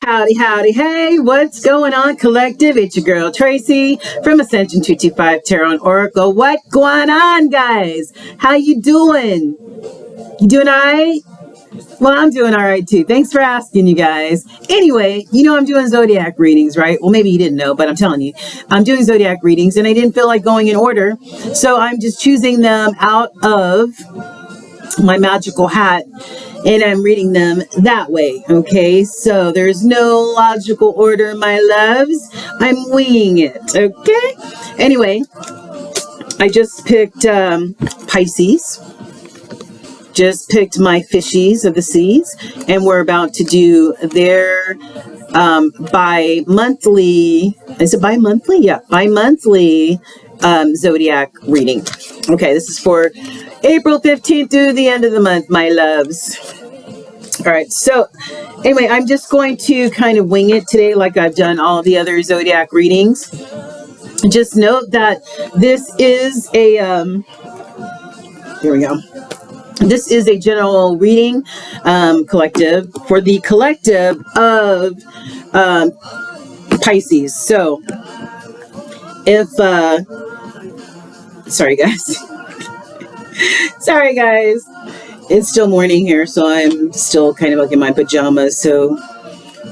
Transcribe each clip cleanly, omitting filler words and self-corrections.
Howdy, howdy, hey, what's going on, collective? It's your girl, Tracy, from Ascension 225 Tarot and Oracle. What going on, guys? How you doing? You doing all right? Well, I'm doing all right, too. Thanks for asking, you guys. Anyway, you know I'm doing zodiac readings, right? Well, maybe you didn't know, but I'm telling you. I'm doing zodiac readings, and I didn't feel like going in order, so I'm just choosing them out of my magical hat, and I'm reading them that way. Okay, so there's no logical order, my loves. I'm winging it. Okay, anyway, I just picked Pisces, just picked my fishies of the seas, and we're about to do their bi-monthly, is it bi-monthly? Yeah, bi-monthly zodiac reading. Okay, this is for April 15th through the end of the month, my loves. All right, so anyway, I'm just going to kind of wing it today like I've done all the other zodiac readings. Just note that this is a, here we go. This is a general reading, collective, for the collective of Pisces. So, if, sorry guys. Sorry guys. It's still morning here, so I'm still kind of like in my pajamas, so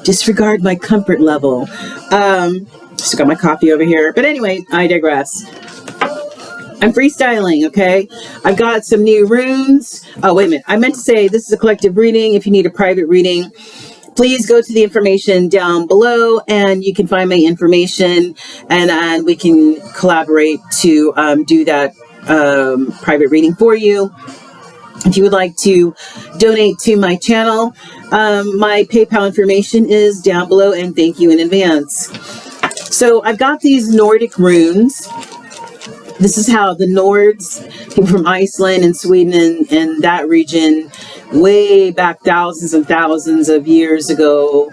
disregard my comfort level. Still got my coffee over here. But anyway, I digress. I'm freestyling, okay? I've got some new runes. Oh, wait a minute. I meant to say this is a collective reading. If you need a private reading, please go to the information down below, and you can find my information, and we can collaborate to do that private reading for you. If you would like to donate to my channel, my PayPal information is down below, and thank you in advance. So I've got these Nordic runes. This is how the Nords, people from Iceland and Sweden and that region, way back thousands and thousands of years ago,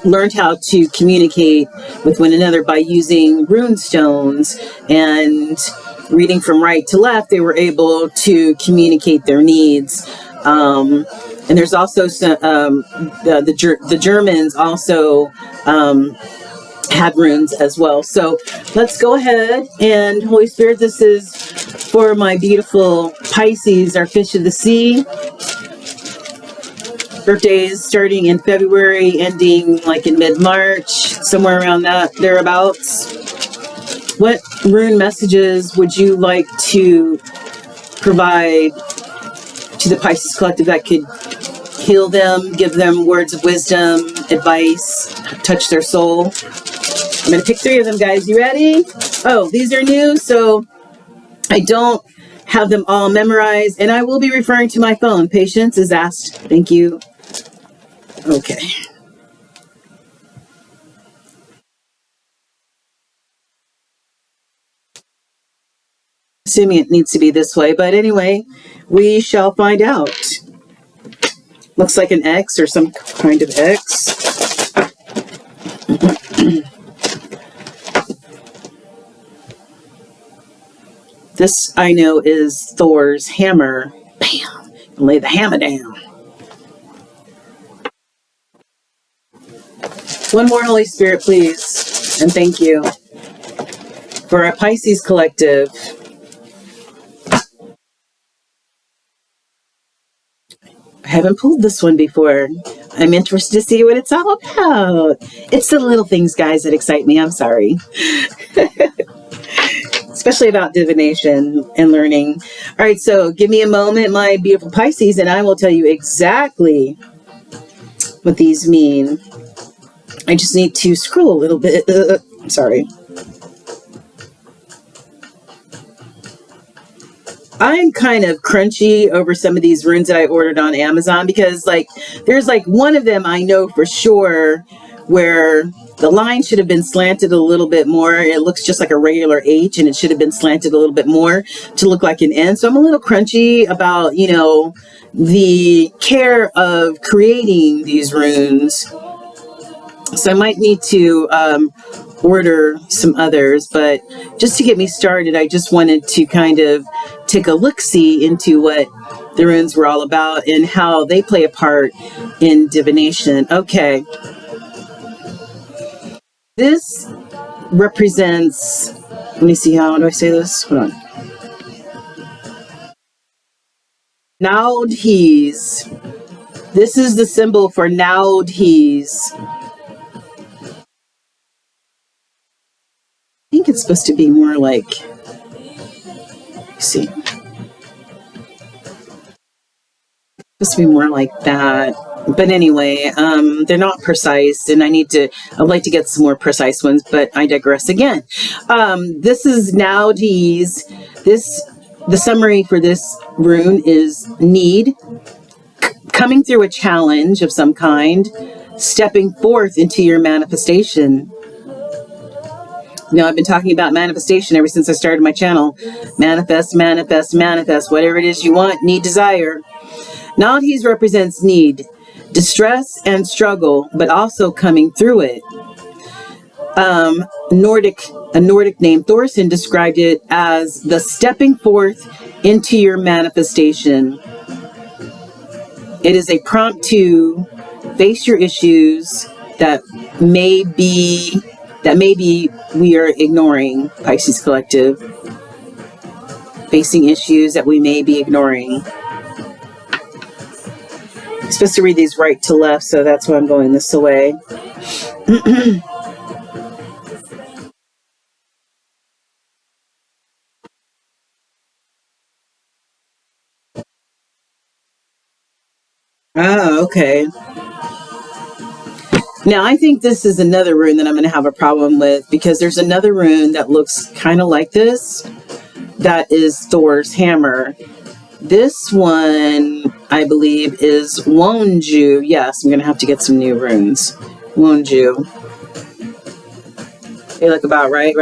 learned how to communicate with one another by using rune stones, and reading from right to left, they were able to communicate their needs. And there's also some, the Germans also had runes as well. So let's go ahead, and Holy Spirit, this is for my beautiful Pisces, our fish of the sea. Birthdays starting in February, ending like in mid-March, somewhere around that, thereabouts. What rune messages would you like to provide to the Pisces collective that could heal them, give them words of wisdom, advice, touch their soul? I'm going to pick 3 of them, guys. You ready? Oh, these are new, so I don't have them all memorized, and I will be referring to my phone. Patience is asked. Thank you. Okay. Assuming it needs to be this way, but anyway, we shall find out. Looks like an X or some kind of X. This, I know, is Thor's hammer. Bam! Lay the hammer down. One more, Holy Spirit, please. And thank you. For our Pisces collective, I haven't pulled this one before. I'm interested to see what it's all about. It's the little things, guys, that excite me. I'm sorry. Especially about divination and learning. All right, so give me a moment, my beautiful Pisces, and I will tell you exactly what these mean. I just need to scroll a little bit. I'm sorry. I'm kind of crunchy over some of these runes that I ordered on Amazon, because there's one of them I know for sure where the line should have been slanted a little bit more. It looks just like a regular H, and it should have been slanted a little bit more to look like an N. So I'm a little crunchy about, the care of creating these runes. So I might need to order some others, but just to get me started, I just wanted to kind of take a look-see into what the runes were all about and how they play a part in divination. Okay. This represents, let me see, how do I say this? Hold on. Naudhis. This is the symbol for Naudhis. I think it's supposed to be more like, let's see. Supposed to be more like that. But anyway, they're not precise, and I'd like to get some more precise ones, but I digress again. This is Naudhis. The summary for this rune is need, coming through a challenge of some kind, stepping forth into your manifestation. I've been talking about manifestation ever since I started my channel. Manifest, manifest, manifest. Whatever it is you want, need, desire. Naudhis represents need, distress, and struggle, but also coming through it. A Nordic named Thorson described it as the stepping forth into your manifestation. It is a prompt to face your issues that maybe we are ignoring, Pisces Collective. Facing issues that we may be ignoring. I'm supposed to read these right to left, so that's why I'm going this way. Oh, okay. Now, I think this is another rune that I'm going to have a problem with, because there's another rune that looks kind of like this. That is Thor's hammer. This one, I believe, is Wonju. Yes, I'm going to have to get some new runes. Wonju. They look about right?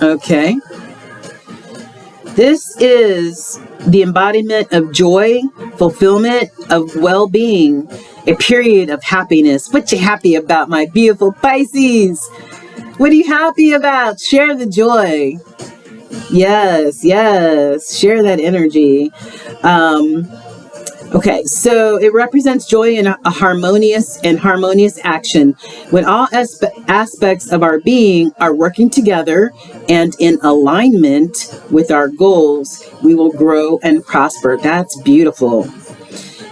Okay. This is the embodiment of joy, fulfillment, of well-being, a period of happiness. What you happy about, my beautiful Pisces? What are you happy about? Share the joy. Yes. Share that energy. Okay, so it represents joy in a harmonious action. When all aspects of our being are working together and in alignment with our goals, we will grow and prosper. That's beautiful.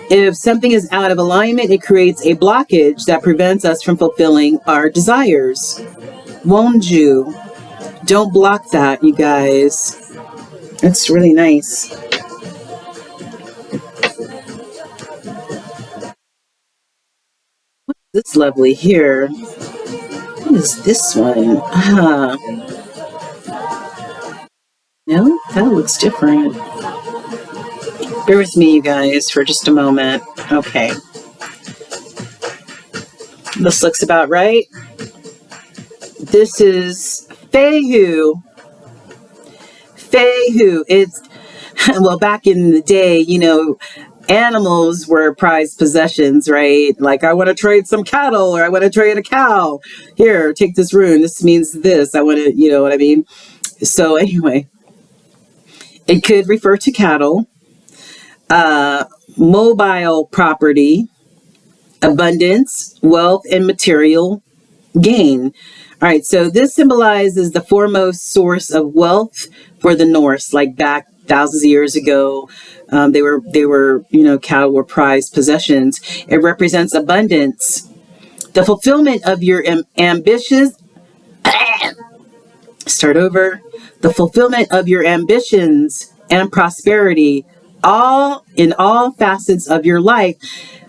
If something is out of alignment, it creates a blockage that prevents us from fulfilling our desires. Won't you? Don't block that, you guys. It's really nice. What's this lovely here? What is this one? No, that looks different. Bear with me, you guys, for just a moment. Okay. This looks about right. This is Fehu. It's, well, back in the day, animals were prized possessions, right? Like, I want to trade some cattle, or I want to trade a cow. Here, take this rune. This means this. I want to, you know what I mean? So anyway, it could refer to cattle, mobile property, abundance, wealth, and material gain. All right, so this symbolizes the foremost source of wealth for the Norse, like back thousands of years ago. They were, cattle were prized possessions. It represents abundance, the fulfillment of your ambitious. Start over. The fulfillment of your ambitions and prosperity, in all facets of your life.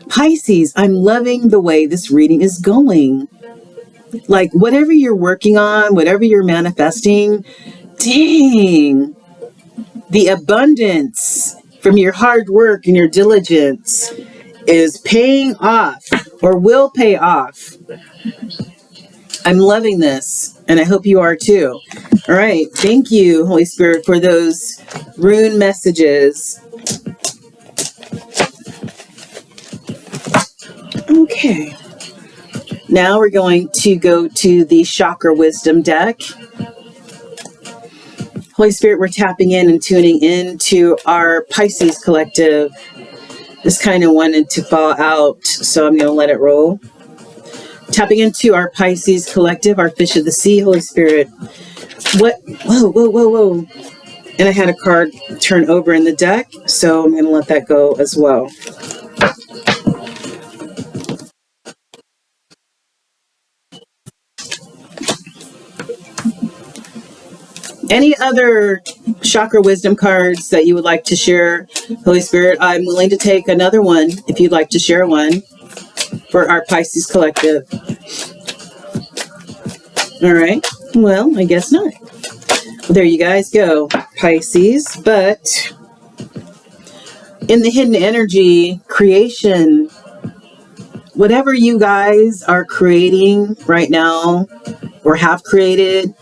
Pisces, I'm loving the way this reading is going. Like, whatever you're working on, whatever you're manifesting, dang, the abundance from your hard work and your diligence is paying off, or will pay off. I'm loving this, and I hope you are too. All right, thank you, Holy Spirit, for those rune messages. Okay. Now we're going to go to the Chakra Wisdom deck. Holy Spirit, we're tapping in and tuning into our Pisces collective. This kind of wanted to fall out, so I'm going to let it roll. Tapping into our Pisces collective, our fish of the sea, Holy Spirit. What? Whoa, whoa, whoa, whoa. And I had a card turn over in the deck, so I'm going to let that go as well. Any other chakra wisdom cards that you would like to share, Holy Spirit? I'm willing to take another one if you'd like to share one for our Pisces collective. All right. Well, I guess not. There you guys go, Pisces. But in the hidden energy creation, whatever you guys are creating right now or have created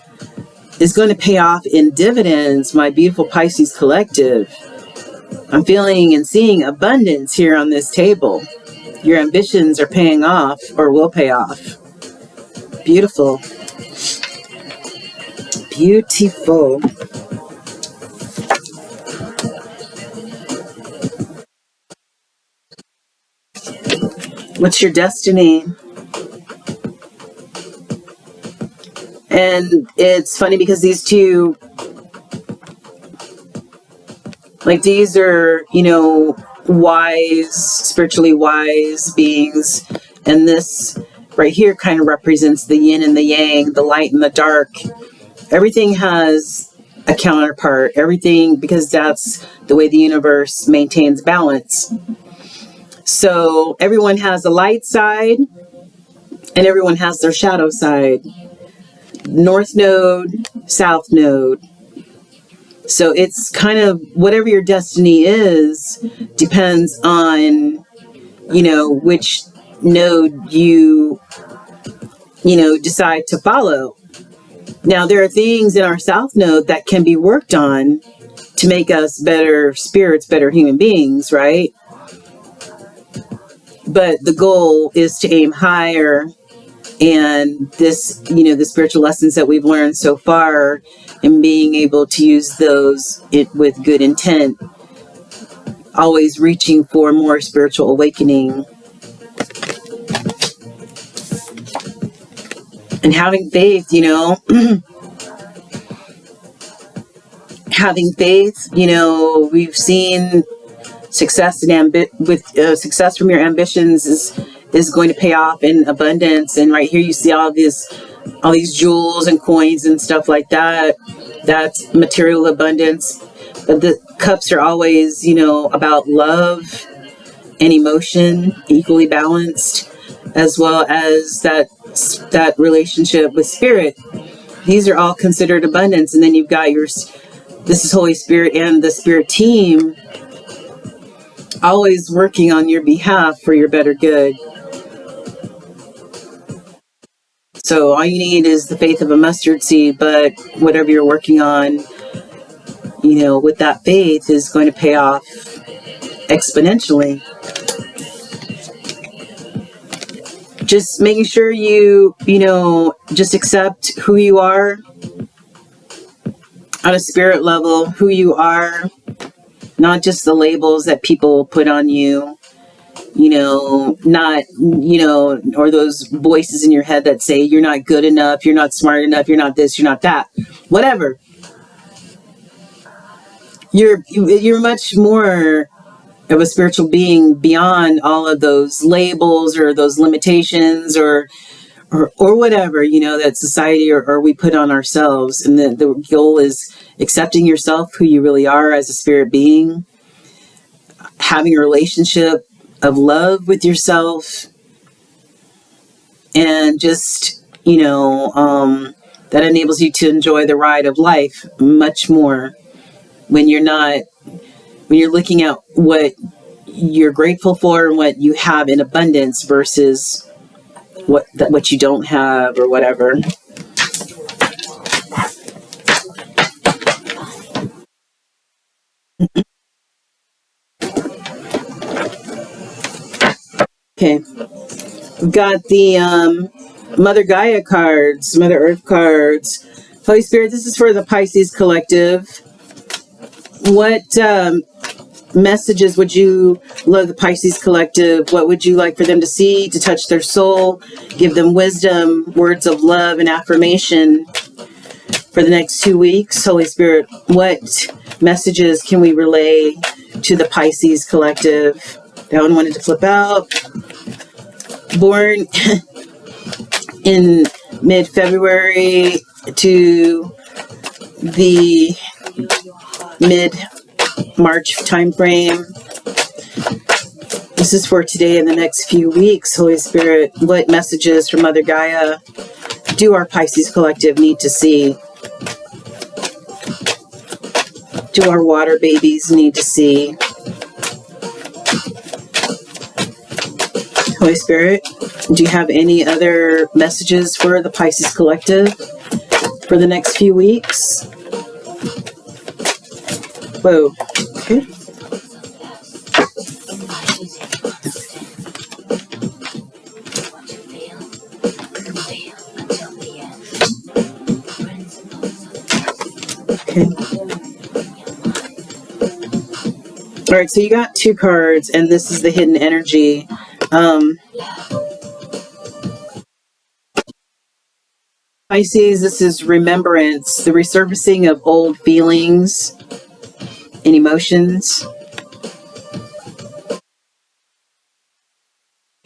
is going to pay off in dividends, my beautiful Pisces collective. I'm feeling and seeing abundance here on this table. Your ambitions are paying off or will pay off. Beautiful. Beautiful. What's your destiny? And it's funny because these two, like these are, wise, spiritually wise beings. And this right here kind of represents the yin and the yang, the light and the dark. Everything has a counterpart. Everything, because that's the way the universe maintains balance. So everyone has a light side and everyone has their shadow side. North node, south node. So it's kind of whatever your destiny is depends on, which node you decide to follow. Now, there are things in our south node that can be worked on to make us better spirits, better human beings, right? But the goal is to aim higher. And this, the spiritual lessons that we've learned so far and being able to use those with good intent, always reaching for more spiritual awakening. And having faith, having faith, we've seen success success from your ambitions is going to pay off in abundance. And right here you see all these jewels and coins and stuff like that. That's material abundance. But the cups are always, about love and emotion, equally balanced, as well as that relationship with spirit. These are all considered abundance. And then you've got this is Holy Spirit and the spirit team always working on your behalf for your better good. So all you need is the faith of a mustard seed, but whatever you're working on, with that faith is going to pay off exponentially. Just making sure you just accept who you are on a spirit level, who you are, not just the labels that people put on you. Not, or those voices in your head that say you're not good enough, you're not smart enough, you're not this, you're not that, whatever. You're much more of a spiritual being beyond all of those labels or those limitations or whatever, that society or we put on ourselves. And the goal is accepting yourself, who you really are as a spirit being, having a relationship of love with yourself, and just, that enables you to enjoy the ride of life much more when you're looking at what you're grateful for and what you have in abundance versus what you don't have or whatever. Okay. We've got the Mother Gaia cards, Mother Earth cards. Holy Spirit, this is for the Pisces collective. What messages would you love the Pisces collective? What would you like for them to see, to touch their soul, give them wisdom, words of love and affirmation for the next 2 weeks? Holy Spirit, what messages can we relay to the Pisces collective? That one wanted to flip out. Born in mid-February to the mid-March time frame. This is for today and the next few weeks. Holy Spirit, what messages from Mother Gaia do our Pisces collective need to see? Do our water babies need to see? Holy Spirit, do you have any other messages for the Pisces collective for the next few weeks? Whoa. Okay. All right, so you got 2 cards, and this is the hidden energy. Pisces, this is remembrance, the resurfacing of old feelings and emotions.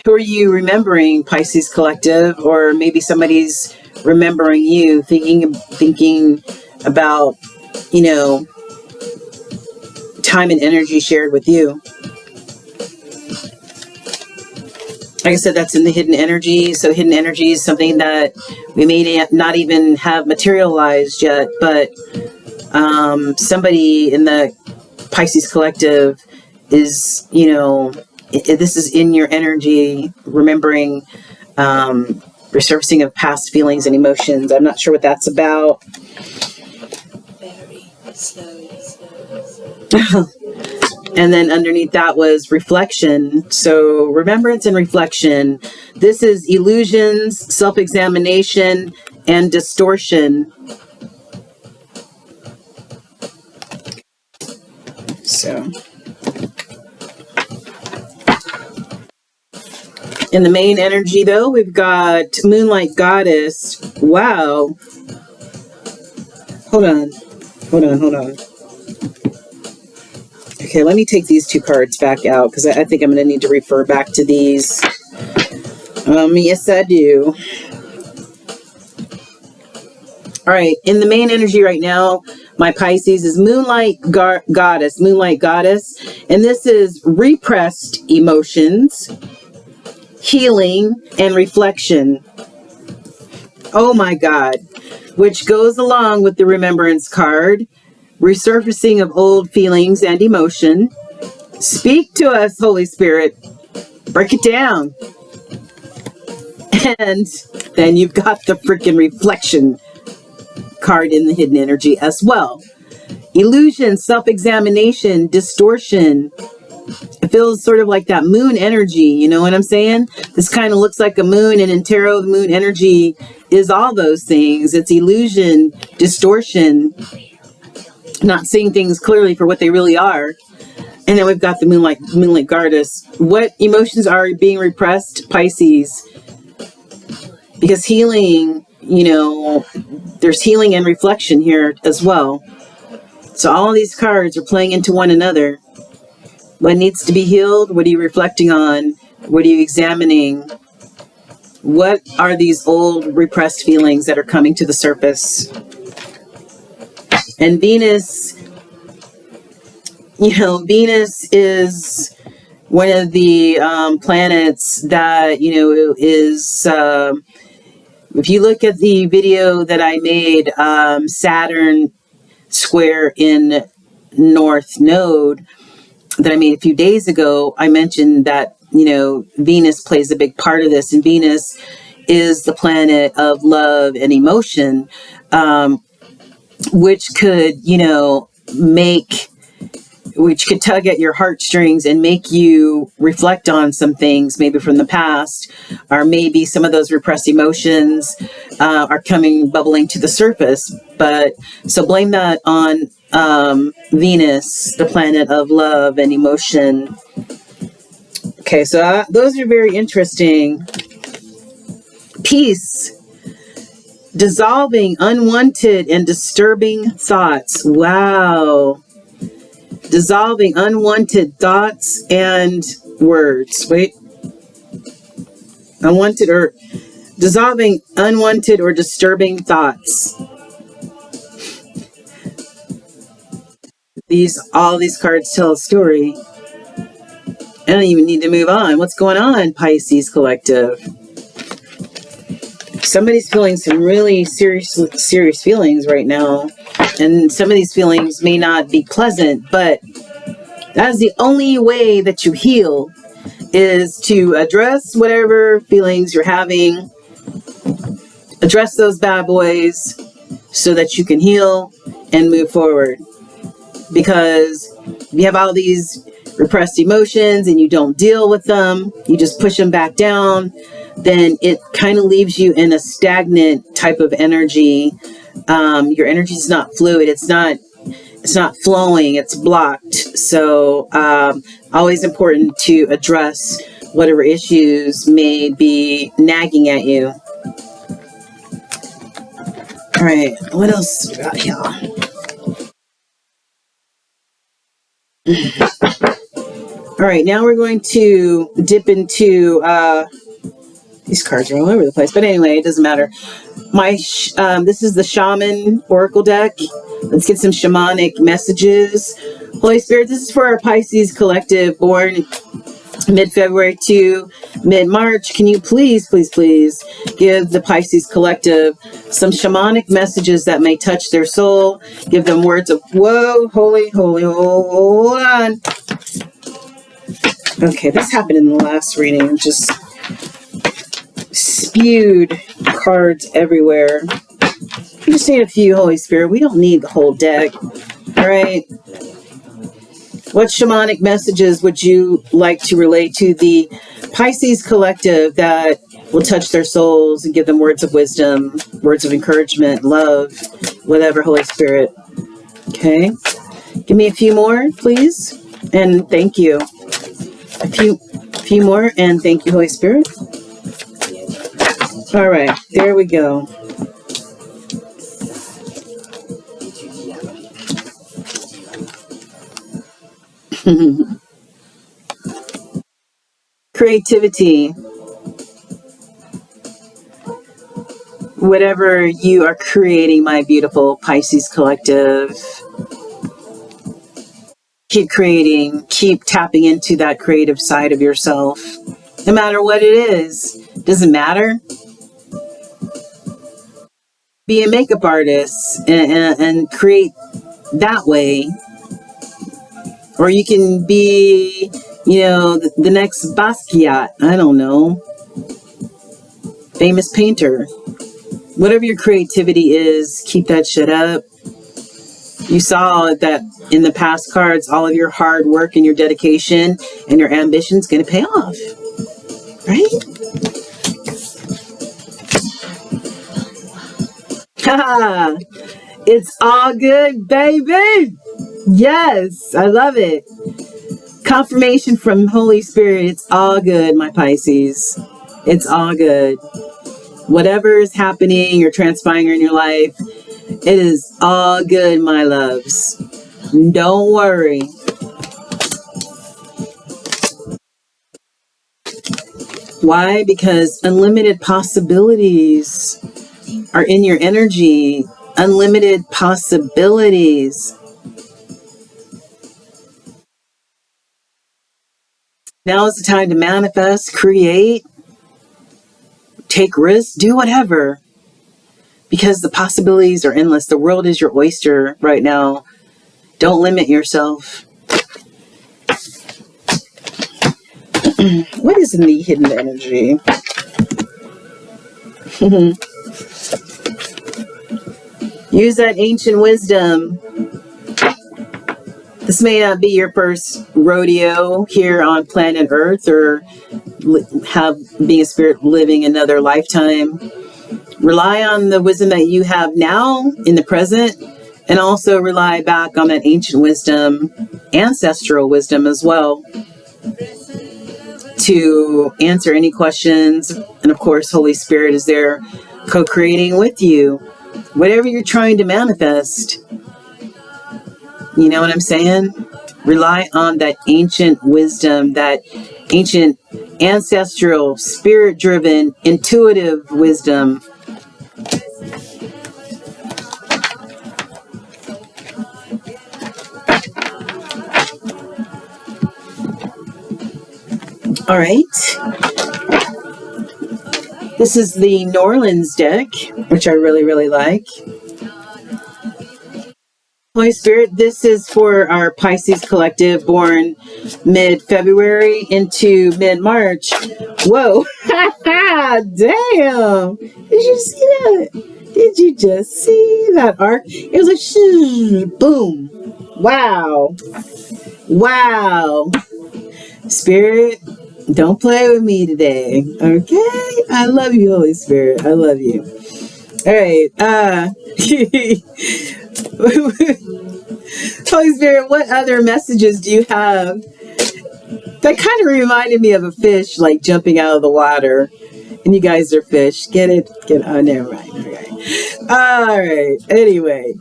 Who are you remembering, Pisces collective? Or maybe somebody's remembering you, thinking about, you know, time and energy shared with you. Like I said, that's in the hidden energy. So hidden energy is something that we may not even have materialized yet, but somebody in the Pisces collective is, you know, this is in your energy, remembering resurfacing of past feelings and emotions. I'm not sure what that's about. Very slowly. And then underneath that was reflection. So remembrance and reflection. This is illusions, self-examination, and distortion. So in the main energy, though, we've got Moonlight Goddess. Wow. Hold on. Okay, let me take these 2 cards back out, because I think I'm going to need to refer back to these. Yes, I do. All right, in the main energy right now, my Pisces is Moonlight Goddess. And this is repressed emotions, healing, and reflection. Oh my God. Which goes along with the remembrance card. Resurfacing of old feelings and emotion. Speak to us, Holy Spirit. Break it down. And then you've got the freaking reflection card in the hidden energy as well. Illusion, self-examination, distortion. It feels sort of like that moon energy, you know what I'm saying? This kind of looks like a moon, and in tarot, the moon energy is all those things. It's illusion, distortion, not seeing things clearly for what they really are. And then we've got the Moonlight Goddess. What emotions are being repressed, Pisces? Because healing, you know, there's healing and reflection here as well. So all of these cards are playing into one another. What needs to be healed? What are you reflecting on? What are you examining? What are these old repressed feelings that are coming to the surface? And Venus, you know, Venus is one of the planets that, you know, is, if you look at the video that I made, Saturn square in North Node, that I made a few days ago, I mentioned that, you know, Venus plays a big part of this. And Venus is the planet of love and emotion, which could, you know, make which could tug at your heartstrings and make you reflect on some things, maybe from the past, or maybe some of those repressed emotions are bubbling to the surface. But so blame that on Venus, the planet of love and emotion. Okay, so those are very interesting. Peace. Dissolving unwanted and disturbing thoughts. Wow. Dissolving unwanted thoughts and words. Wait. Dissolving unwanted or disturbing thoughts. All these cards tell a story. I don't even need to move on. What's going on, Pisces Collective? Somebody's feeling some really serious feelings right now. And some of these feelings may not be pleasant, but that is the only way that you heal, is to address whatever feelings you're having. Address those bad boys so that you can heal and move forward. Because you have all these repressed emotions and you don't deal with them, you just push them back down, then it kind of leaves you in a stagnant type of energy. Your energy is not fluid. It's not flowing. It's blocked. So always important to address whatever issues may be nagging at you. All right. What else we got here? All right. Now we're going to dip into these cards are all over the place, but anyway, it doesn't matter. This is the Shaman Oracle deck. Let's get some shamanic messages. Holy Spirit, this is for our Pisces Collective born mid-February to mid-March. Can you please give the Pisces Collective some shamanic messages that may touch their soul? Give them words of, whoa, holy, hold on. Okay, this happened in the last reading. Just spewed cards everywhere. We just need a few, Holy Spirit. We don't need the whole deck. All right. What shamanic messages would you like to relay to the Pisces Collective that will touch their souls and give them words of wisdom, words of encouragement, love, whatever, Holy Spirit? Okay. Give me a few more, please. And thank you. A few more, and thank you, Holy Spirit. All right. There we go. Creativity. Whatever you are creating, my beautiful Pisces Collective, keep creating, keep tapping into that creative side of yourself. No matter what it is, doesn't matter. Be a makeup artist and create that way. Or you can be, the next Basquiat. I don't know. Famous painter. Whatever your creativity is, keep that shit up. You saw that in the past cards, all of your hard work and your dedication and your ambition is going to pay off. Right? Haha! It's all good, baby! Yes, I love it. Confirmation from Holy Spirit. It's all good, my Pisces. It's all good. Whatever is happening or transpiring in your life, it is all good, my loves. Don't worry. Why? Because unlimited possibilities are in your energy. Unlimited possibilities. Now is the time to manifest, create, take risks, do whatever. Because the possibilities are endless. The world is your oyster right now. Don't limit yourself. What is in the hidden energy? Use that ancient wisdom. This may not be your first rodeo here on planet Earth, or being a spirit living another lifetime. Rely on the wisdom that you have now in the present, and also rely back on that ancient wisdom, ancestral wisdom as well, to answer any questions. And of course, Holy Spirit is there co-creating with you whatever you're trying to manifest. You know what I'm saying? Rely on that ancient wisdom, that ancient ancestral, spirit-driven, intuitive wisdom. All right. This is the New Orleans deck, which I really, really like. Holy Spirit, this is for our Pisces collective born mid-February into mid-March. Whoa. Damn. Did you see that? Did you just see that arc? It was like, shoo, boom. Wow. Wow. Spirit, don't play with me today. Okay? I love you, Holy Spirit. I love you. All right. Holy Spirit, what other messages do you have? That kind of reminded me of a fish like jumping out of the water. And you guys are fish. Get it? Oh, never mind. Okay. All right. Anyway.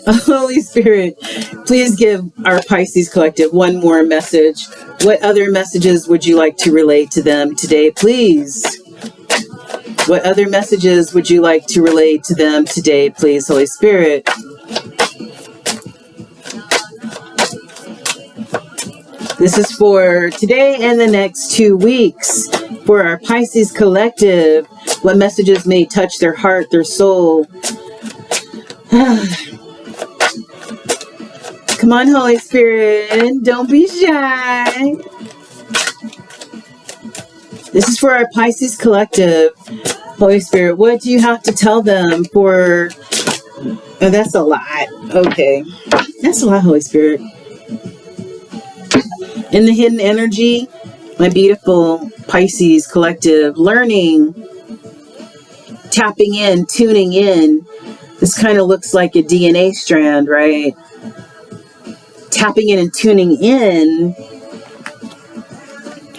Holy Spirit, please give our Pisces collective one more message. What other messages would you like to relate to them today, please? What other messages would you like to relate to them today, please, Holy Spirit? This is for today and the next 2 weeks for our Pisces collective. What messages may touch their heart, their soul? Come on, Holy Spirit. Don't be shy. This is for our Pisces collective. Holy Spirit, what do you have to tell them for... Oh, that's a lot. Okay. That's a lot, Holy Spirit. In the hidden energy, my beautiful Pisces collective, learning, tapping in, tuning in. This kind of looks like a DNA strand, right? Tapping in and tuning in.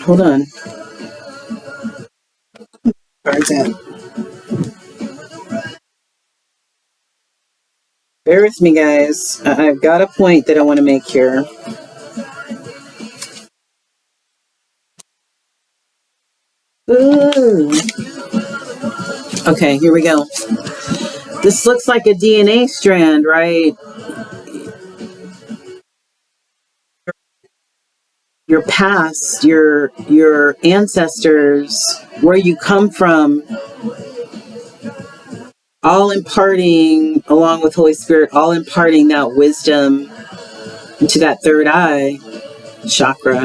Hold on. Bear with me, guys. I've got a point that I want to make here. Ooh. Okay, here we go. This looks like a DNA strand, right? Your past, your ancestors, where you come from, all imparting, along with Holy Spirit, all imparting that wisdom into that third eye chakra. You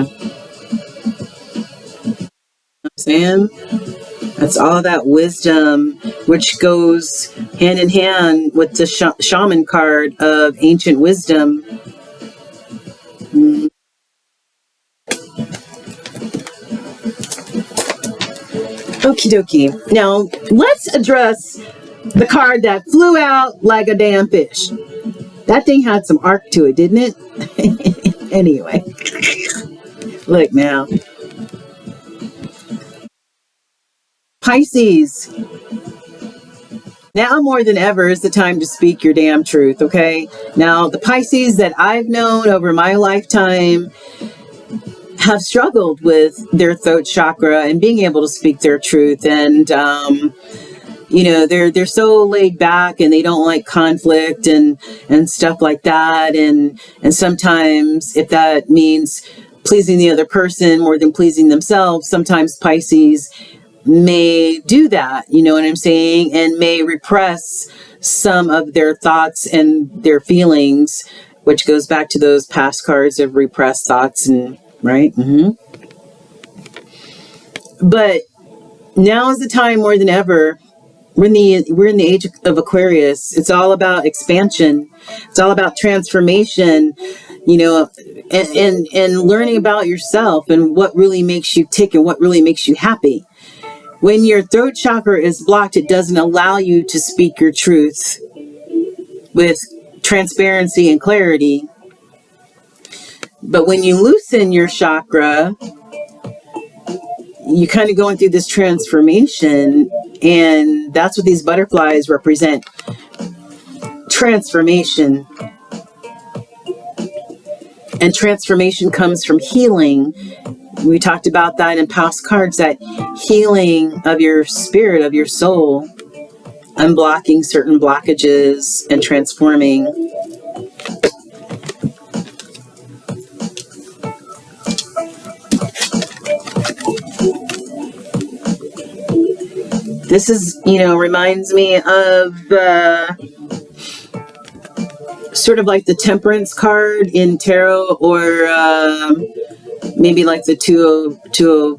know what I'm saying? That's all that wisdom, which goes hand in hand with the shaman card of ancient wisdom. Okie dokie. Now, let's address the card that flew out like a damn fish. That thing had some arc to it, didn't it? Anyway. Look now. Pisces. Now more than ever is the time to speak your damn truth, okay? Now, the Pisces that I've known over my lifetime have struggled with their throat chakra and being able to speak their truth. And, you know, they're so laid back and they don't like conflict and stuff like that. And sometimes if that means pleasing the other person more than pleasing themselves, sometimes Pisces may do that, you know what I'm saying, and may repress some of their thoughts and their feelings, which goes back to those past cards of repressed thoughts, and right? But now is the time more than ever. We're in the age of Aquarius. It's all about expansion. It's all about transformation, and learning about yourself and what really makes you tick and what really makes you happy. When your throat chakra is blocked, it doesn't allow you to speak your truth with transparency and clarity. But when you loosen your chakra, you're kind of going through this transformation, and that's what these butterflies represent. Transformation. And transformation comes from healing. We talked about that in past cards, that healing of your spirit, of your soul, unblocking certain blockages and transforming. This is, reminds me of sort of like the Temperance card in tarot, or maybe like the two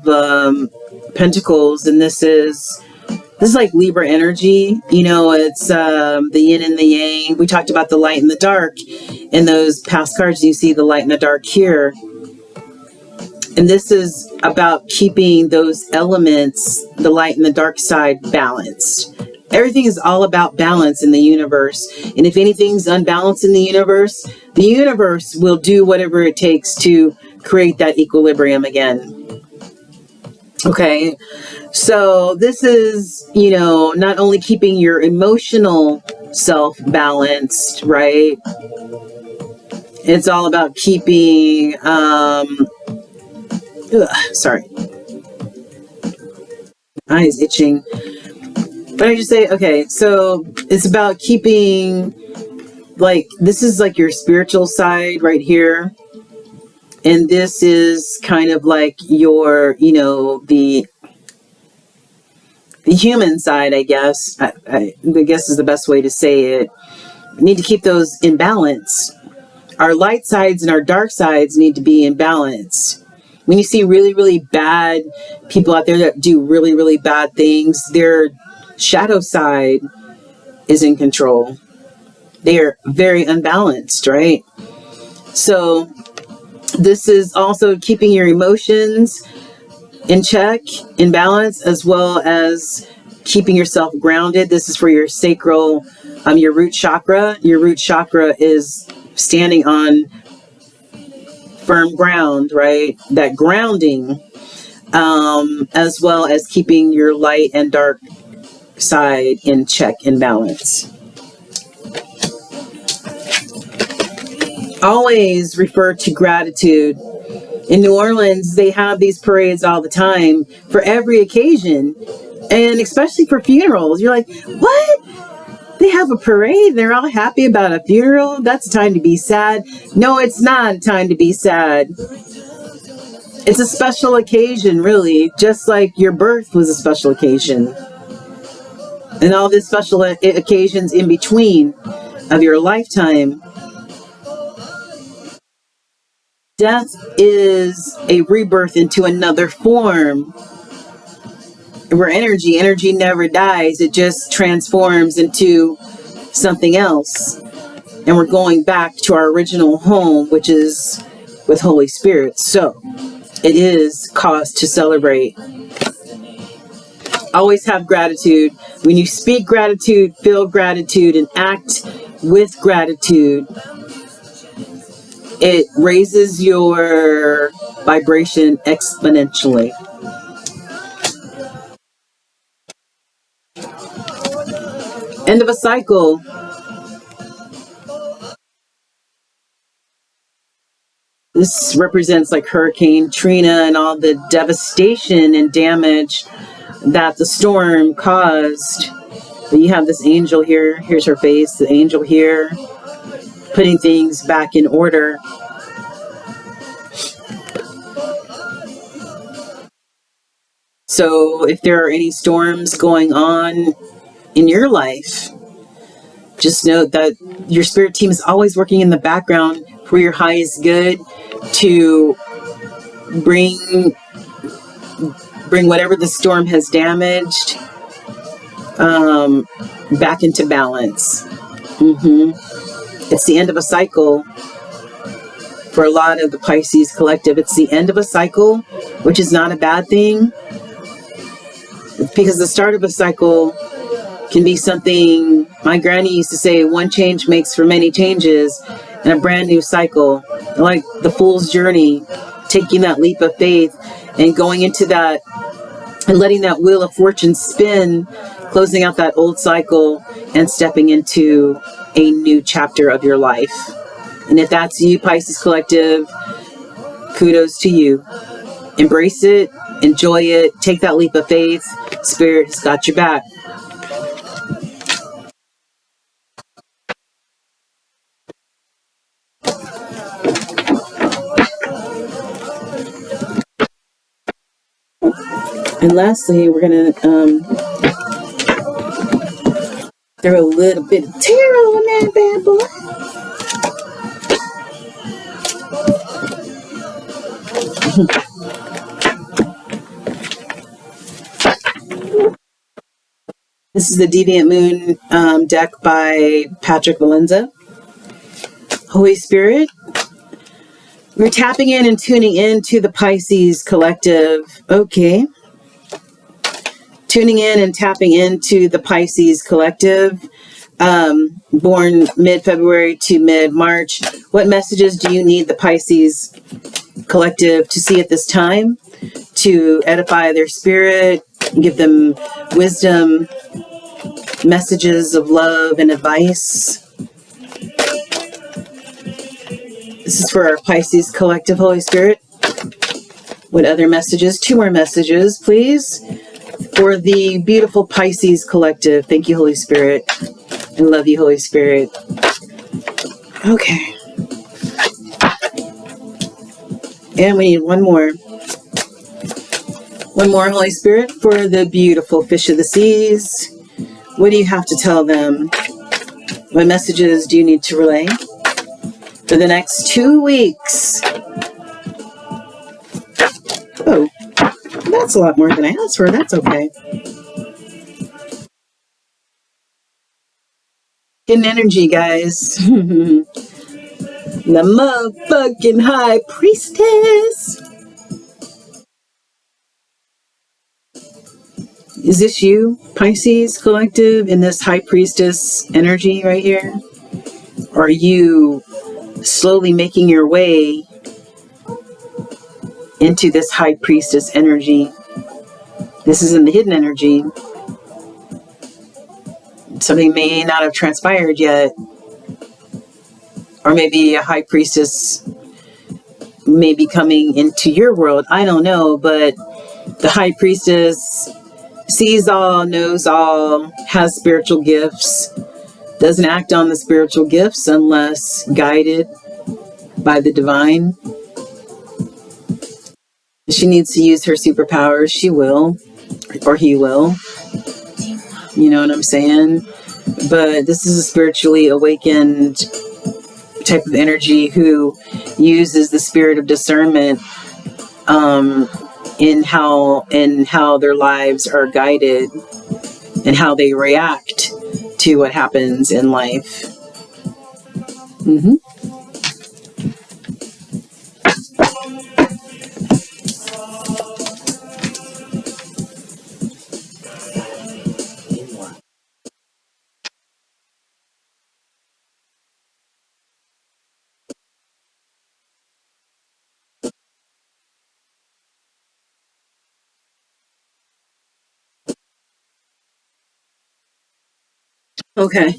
of Pentacles. And this is like Libra energy. It's the yin and the yang. We talked about the light and the dark in those past cards. You see the light and the dark here. And this is about keeping those elements, the light and the dark side, balanced. Everything is all about balance in the universe. And if anything's unbalanced in the universe will do whatever it takes to create that equilibrium again. Okay. So this is, not only keeping your emotional self balanced, right? It's all about keeping, sorry, eyes itching. But I just say, okay, so it's about keeping, this is like your spiritual side right here. And this is kind of like your, the human side, I guess. I guess is the best way to say it. We need to keep those in balance. Our light sides and our dark sides need to be in balance. When you see really, really bad people out there that do really, really bad things, their shadow side is in control. They are very unbalanced, right? So this is also keeping your emotions in check, in balance, as well as keeping yourself grounded. This is for your sacral, your root chakra. Your root chakra is standing on firm ground, right? That grounding, as well as keeping your light and dark side in check and balance. Always refer to gratitude. In New Orleans, they have these parades all the time for every occasion, and especially for funerals. You're like, what? They have a parade. They're all happy about a funeral. That's a time to be sad. No, it's not a time to be sad. It's a special occasion, really, just like your birth was a special occasion. And all these special occasions in between of your lifetime. Death is a rebirth into another form. Where energy never dies. It just transforms into something else. And we're going back to our original home, which is with Holy Spirit. So it is cause to celebrate. Always have gratitude. When you speak gratitude, feel gratitude, and act with gratitude, it raises your vibration exponentially. End of a cycle. This represents like Hurricane Trina and all the devastation and damage that the storm caused. But you have this angel here. Here's her face. The angel here, putting things back in order. So if there are any storms going on in your life, just note that your spirit team is always working in the background for your highest good to bring whatever the storm has damaged back into balance. It's the end of a cycle. For a lot of the Pisces collective, it's the end of a cycle, which is not a bad thing, because the start of a cycle can be something. My granny used to say, one change makes for many changes, and a brand new cycle, like the fool's journey, taking that leap of faith and going into that and letting that wheel of fortune spin, closing out that old cycle and stepping into a new chapter of your life. And if that's you, Pisces collective, kudos to you. Embrace it, enjoy it, take that leap of faith. Spirit has got your back. And lastly, we're going to throw a little bit of tarot in that bad boy. This is the Deviant Moon deck by Patrick Valenza. Holy Spirit, we're tapping in and tuning into the Pisces collective. Okay. Tuning in and tapping into the Pisces collective, born mid-February to mid-March. What messages do you need the Pisces collective to see at this time to edify their spirit, give them wisdom, messages of love and advice? This is for our Pisces collective, Holy Spirit. What other messages? 2 more messages, please. For the beautiful Pisces collective. Thank you, Holy Spirit. I love you, Holy Spirit. Okay. And we need one more. One more, Holy Spirit, for the beautiful fish of the seas. What do you have to tell them? What messages do you need to relay for the next 2 weeks? Oh. That's a lot more than I asked for. That's okay. In energy, guys. The motherfucking high priestess. Is this you, Pisces collective, in this high priestess energy right here? Or are you slowly making your way into this high priestess energy? This is in the hidden energy. Something may not have transpired yet. Or maybe a high priestess may be coming into your world. I don't know, but the high priestess sees all, knows all, has spiritual gifts, doesn't act on the spiritual gifts unless guided by the divine. If she needs to use her superpowers, she will, or he will. You know what I'm saying? But this is a spiritually awakened type of energy who uses the spirit of discernment in how their lives are guided and how they react to what happens in life. Okay.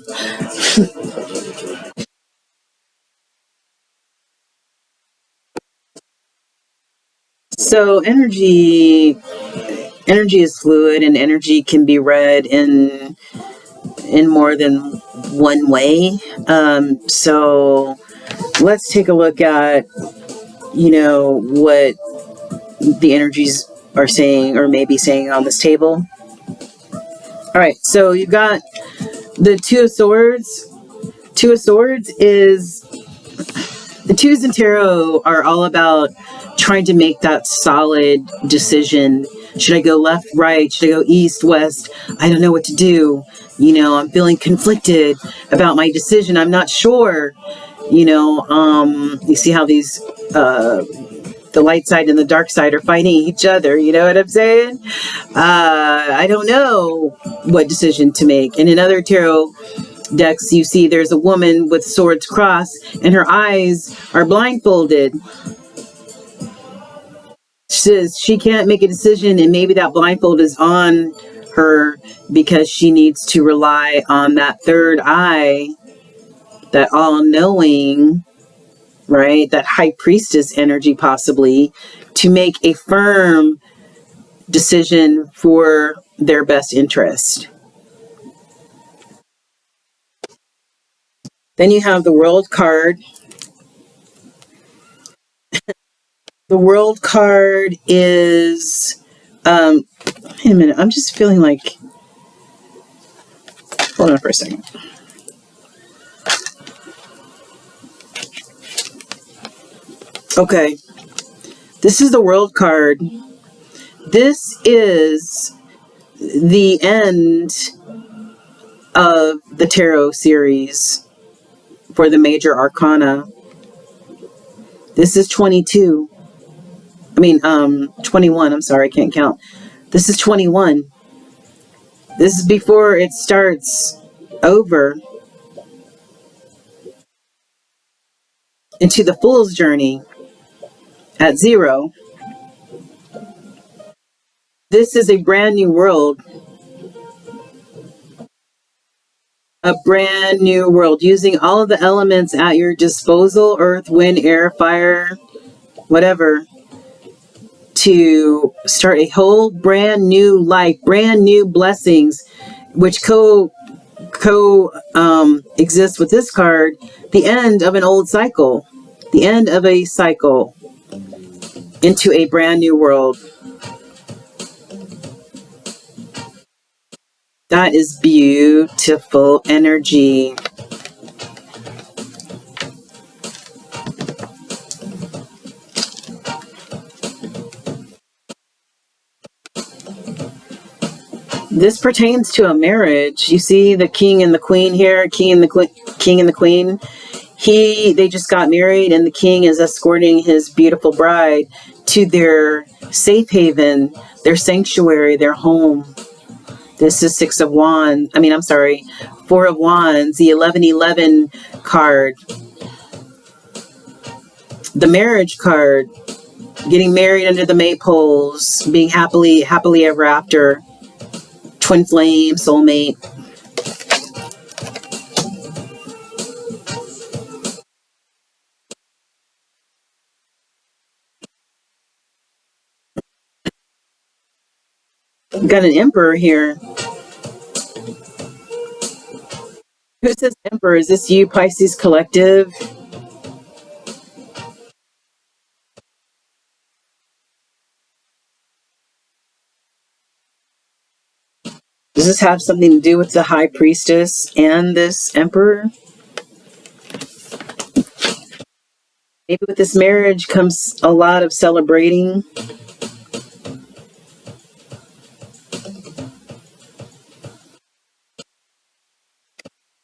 So energy is fluid, and energy can be read in more than one way. So let's take a look at, what the energies are saying or maybe saying on this table. All right, so you've got the Two of Swords. Two of Swords is, the twos in tarot are all about trying to make that solid decision. Should I go left, right? Should I go east, west? I don't know what to do. I'm feeling conflicted about my decision. I'm not sure. You see how these the light side and the dark side are fighting each other. You know what I'm saying? I don't know what decision to make. And in other tarot decks, you see there's a woman with swords crossed and her eyes are blindfolded. She says she can't make a decision, and maybe that blindfold is on her because she needs to rely on that third eye, that all-knowing, right? That high priestess energy possibly, to make a firm decision for their best interest. Then you have the World card. The World card is, wait a minute, I'm just feeling like, hold on for a second. Okay, this is the World card. This is the end of the tarot series for the major arcana. This is 22. 21. I'm sorry, I can't count. This is 21. This is before it starts over into the Fool's Journey at 0. This is a brand new world. A brand new world using all of the elements at your disposal, earth, wind, air, fire, whatever, to start a whole brand new life, brand new blessings, which exist with this card, the end of an old cycle, the end of a cycle into a brand new world. That is beautiful energy. This pertains to a marriage. You see the king and the queen here, king and the queen. They just got married, and the king is escorting his beautiful bride to their safe haven, their sanctuary, their home. This is Four of Wands, the 1111 card. The marriage card, getting married under the maypoles, being happily ever after. Twin flame, soulmate. We've got an emperor here. Who says emperor? Is this you, Pisces Collective? Does this have something to do with the high priestess and this emperor? Maybe with this marriage comes a lot of celebrating.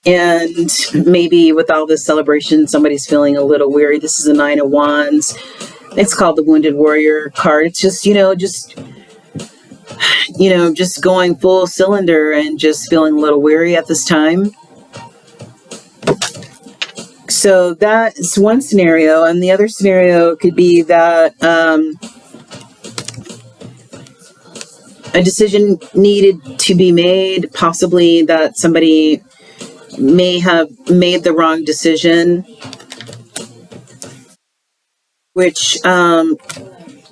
And maybe with all this celebration, somebody's feeling a little weary. This is the Nine of Wands. It's called the Wounded Warrior card. It's just, just going full cylinder and just feeling a little weary at this time. So that's one scenario. And the other scenario could be that a decision needed to be made, possibly that somebody may have made the wrong decision, which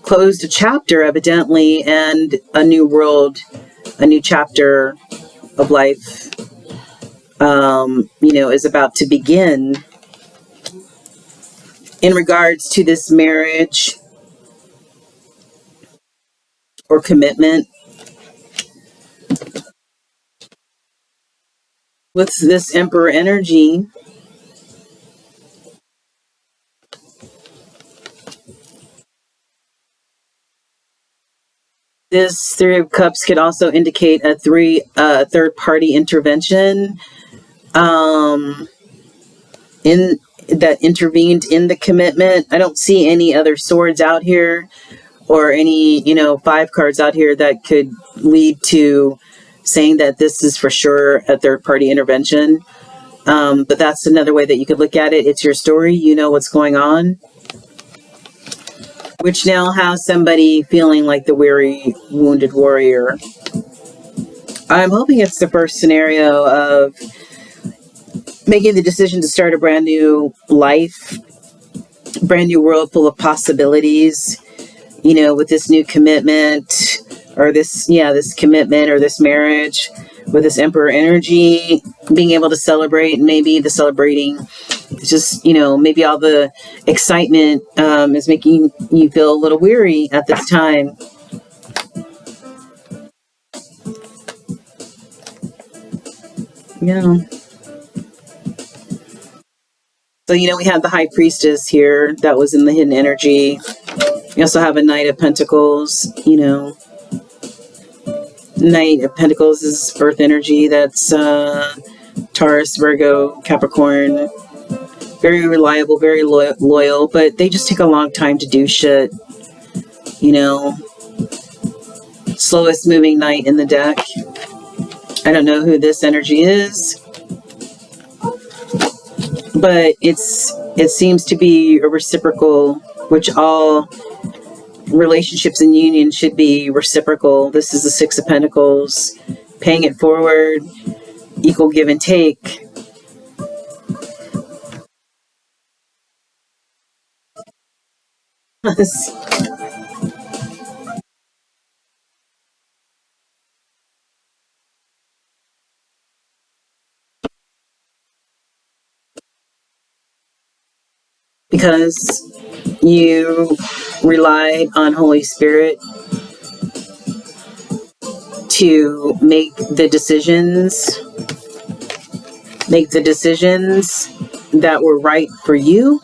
closed a chapter, evidently, and a new world, a new chapter of life, is about to begin in regards to this marriage or commitment. With this emperor energy, This Three of Cups could also indicate a third-party intervention in that intervened in the commitment. I don't see any other swords out here or any, five cards out here that could lead to saying that this is for sure a third-party intervention. But that's another way that you could look at it. It's your story. You know what's going on. Which now has somebody feeling like the weary, wounded warrior. I'm hoping it's the first scenario of making the decision to start a brand new life, brand new world full of possibilities, with this new commitment or this commitment or this marriage with this Emperor energy, being able to celebrate, maybe the celebrating, just, maybe all the excitement is making you feel a little weary at this time. Yeah. So, we have the High Priestess here that was in the hidden energy. We also have a Knight of Pentacles, Knight of Pentacles is earth energy. That's Taurus, Virgo, Capricorn. Very reliable, very loyal, but they just take a long time to do shit. Slowest moving knight in the deck. I don't know who this energy is, but it seems to be a reciprocal, which all relationships and unions should be reciprocal. This is the Six of Pentacles, paying it forward, equal give and take. Because you relied on Holy Spirit to make the decisions that were right for you.